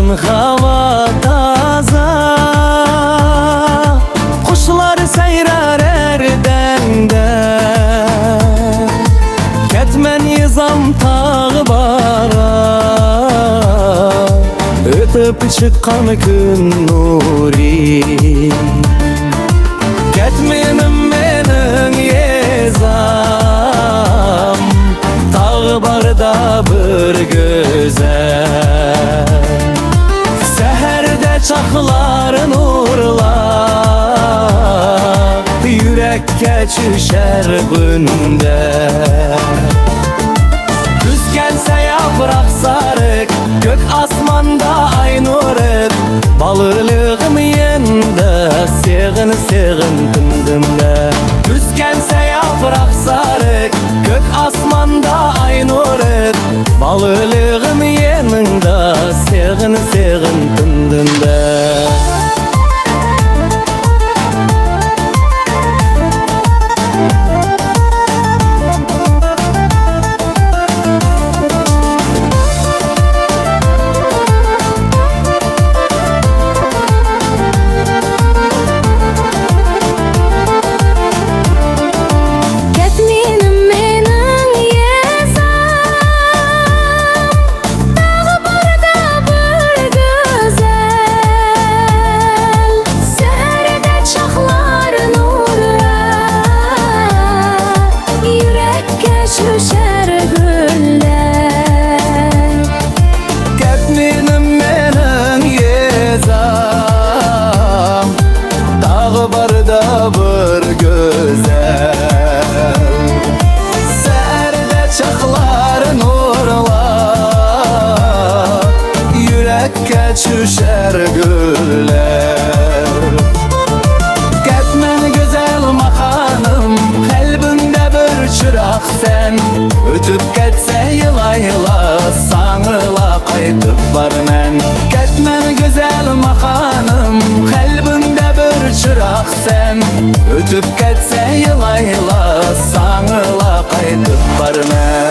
hava taza, kuşlar seyrer erdende. Ketmen yızam tağı bara, ötüp çıkan gün nuri. Ketmenim menin yezam, tağı barda bir güzel. Seherde çaklar nurlar, yürekke çüşer günde. Güz gelse yaprak sarık, gök asmanda ay nuruk. Balılığım yende seğin seğin tındımda. Güz gelse yaprak sarık, gök asmanda ay nuruk. Balılığım yanında seğin seğin tındımda. Şüşer güller, Ketmenim menin yezam, dağı barda bir güzel. Serde çaklar nurlar, yürekke çüşer güller. Ketmen güzel makanım, kalbimde bir çırak sen. Ötüp ketse yıla yıla, sanıla qaytıp barmen. Ketmen güzel makanım, kalbimde bir çırak sen. Ötüp ketse yıla yıla, sanıla qaytıp barmen.